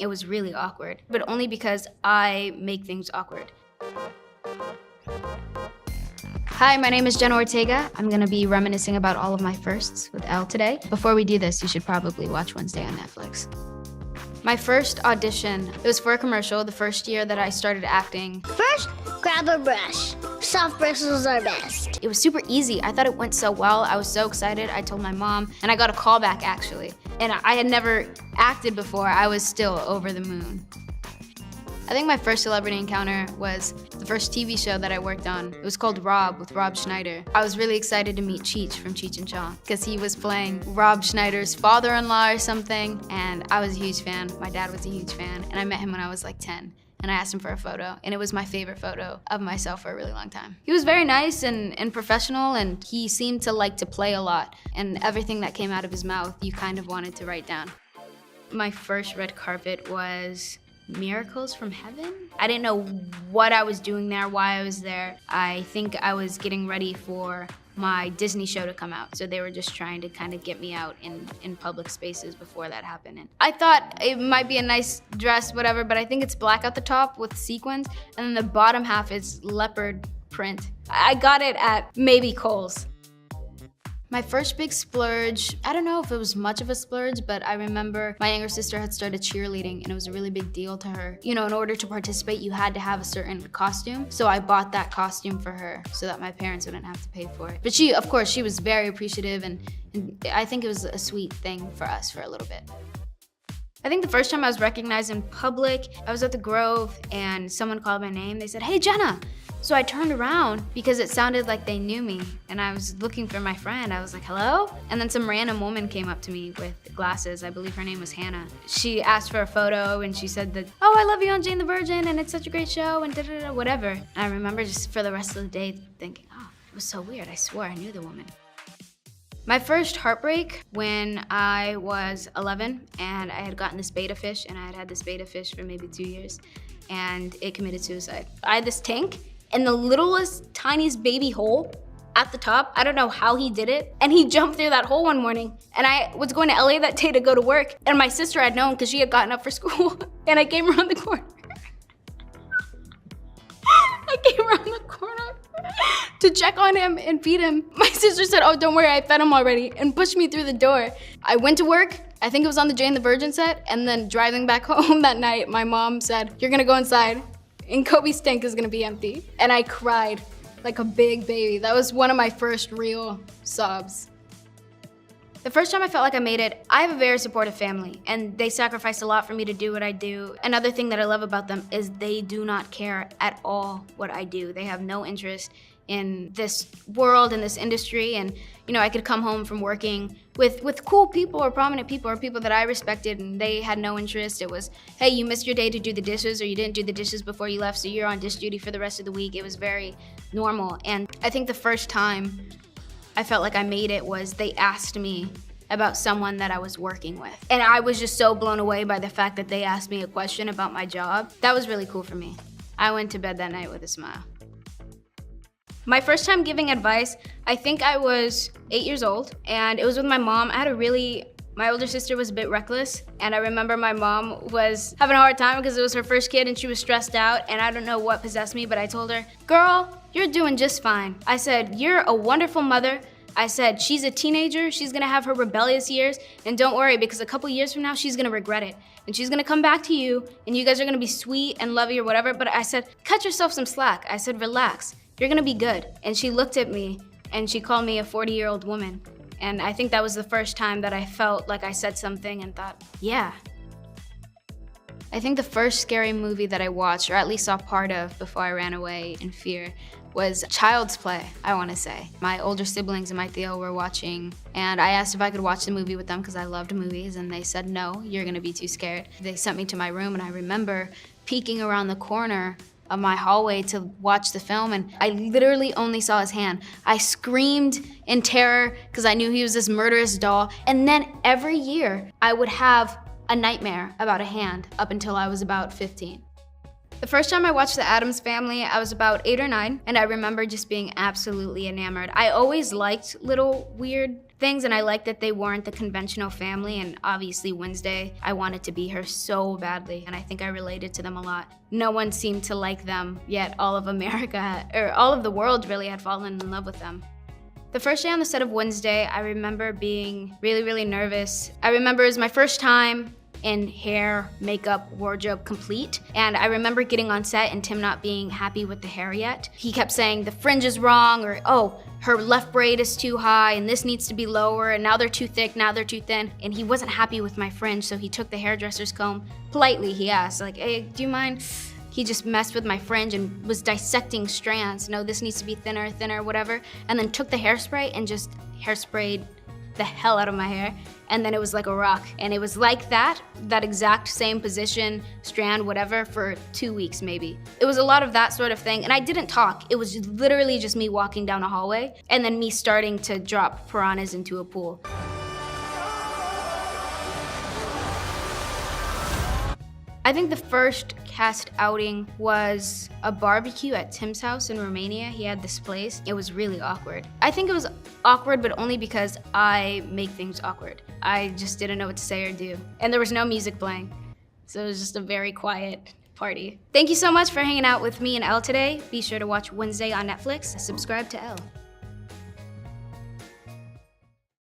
It was really awkward, but only because I make things awkward. Hi, my name is Jenna Ortega. I'm gonna be reminiscing about all of my firsts with Elle today. Before we do this, you should probably watch Wednesday on Netflix. My first audition, it was for a commercial, the first year that I started acting. First, grab a brush. Soft bristles are best. It was super easy. I thought it went so well. I was so excited. I told my mom, and I got a call back actually. And I had never acted before. I was still over the moon. I think my first celebrity encounter was the first TV show that I worked on. It was called Rob with Rob Schneider. I was really excited to meet Cheech from Cheech and Chong because he was playing Rob Schneider's father-in-law or something, and I was a huge fan. My dad was a huge fan, and I met him when I was like 10. And I asked him for a photo, and it was my favorite photo of myself for a really long time. He was very nice and professional, and he seemed to like to play a lot, and everything that came out of his mouth, you kind of wanted to write down. My first red carpet was Miracles from Heaven? I didn't know what I was doing there, why I was there. I think I was getting ready for my Disney show to come out. So they were just trying to kind of get me out in public spaces before that happened. And I thought it might be a nice dress, whatever, but I think it's black at the top with sequins, and then the bottom half is leopard print. I got it at maybe Kohl's. My first big splurge, I don't know if it was much of a splurge, but I remember my younger sister had started cheerleading and it was a really big deal to her. You know, in order to participate, you had to have a certain costume. So I bought that costume for her so that my parents wouldn't have to pay for it. But she, of course, she was very appreciative and I think it was a sweet thing for us for a little bit. I think the first time I was recognized in public, I was at the Grove and someone called my name. They said, "Hey, Jenna." So I turned around because it sounded like they knew me and I was looking for my friend. I was like, "Hello?" And then some random woman came up to me with glasses. I believe her name was Hannah. She asked for a photo and she said that, "Oh, I love you on Jane the Virgin and it's such a great show and da-da-da, whatever." And I remember just for the rest of the day thinking, oh, it was so weird. I swore I knew the woman. My first heartbreak when I was 11 and I had gotten this betta fish and I had had this betta fish for maybe 2 years and it committed suicide. I had this tank and the littlest, tiniest baby hole at the top. I don't know how he did it. And he jumped through that hole one morning. And I was going to LA that day to go to work. And my sister had known because she had gotten up for school. And I came around the corner. I came around the corner to check on him and feed him. My sister said, "Oh, don't worry, I fed him already," and pushed me through the door. I went to work. I think it was on the Jane the Virgin set. And then driving back home that night, my mom said, "You're gonna go inside and Kobe's tank is gonna be empty." And I cried like a big baby. That was one of my first real sobs. The first time I felt like I made it, I have a very supportive family and they sacrificed a lot for me to do what I do. Another thing that I love about them is they do not care at all what I do. They have no interest in this world, in this industry, and you know, I could come home from working with cool people or prominent people or people that I respected and they had no interest. It was, "Hey, you missed your day to do the dishes or you didn't do the dishes before you left, so you're on dish duty for the rest of the week." It was very normal. And I think the first time I felt like I made it was they asked me about someone that I was working with. And I was just so blown away by the fact that they asked me a question about my job. That was really cool for me. I went to bed that night with a smile. My first time giving advice, I think I was 8 years old and it was with my mom. My older sister was a bit reckless and I remember my mom was having a hard time because it was her first kid and she was stressed out and I don't know what possessed me, but I told her, "Girl, you're doing just fine." I said, "You're a wonderful mother." I said, "She's a teenager, she's gonna have her rebellious years, and don't worry because a couple years from now, she's gonna regret it. And she's gonna come back to you and you guys are gonna be sweet and lovey or whatever." But I said, "Cut yourself some slack." I said, "Relax, you're gonna be good." And she looked at me and she called me a 40-year-old woman. And I think that was the first time that I felt like I said something and thought, yeah. I think the first scary movie that I watched, or at least saw part of before I ran away in fear, was Child's Play, I wanna say. My older siblings and my Theo were watching, and I asked if I could watch the movie with them because I loved movies, and they said, "No, you're gonna be too scared." They sent me to my room, and I remember peeking around the corner of my hallway to watch the film, and I literally only saw his hand. I screamed in terror because I knew he was this murderous doll, and then every year I would have a nightmare about a hand up until I was about 15. The first time I watched The Addams Family, I was about 8 or 9, and I remember just being absolutely enamored. I always liked little weird things, and I liked that they weren't the conventional family, and obviously Wednesday, I wanted to be her so badly, and I think I related to them a lot. No one seemed to like them, yet all of America, or all of the world really had fallen in love with them. The first day on the set of Wednesday, I remember being really, really nervous. I remember it was my first time in hair, makeup, wardrobe complete. And I remember getting on set and Tim not being happy with the hair yet. He kept saying the fringe is wrong, or oh, her left braid is too high and this needs to be lower, and now they're too thick, now they're too thin. And he wasn't happy with my fringe, so he took the hairdresser's comb. Politely, he asked, like, hey, do you mind? He just messed with my fringe and was dissecting strands. No, this needs to be thinner, thinner, whatever. And then took the hairspray and just hairsprayed the hell out of my hair. And then it was like a rock. And it was like that exact same position, strand, whatever, for 2 weeks maybe. It was a lot of that sort of thing. And I didn't talk. It was literally just me walking down a hallway and then me starting to drop piranhas into a pool. I think the first cast outing was a barbecue at Tim's house in Romania. He had this place. It was really awkward. I think it was awkward, but only because I make things awkward. I just didn't know what to say or do. And there was no music playing. So it was just a very quiet party. Thank you so much for hanging out with me and Elle today. Be sure to watch Wednesday on Netflix. Subscribe to Elle.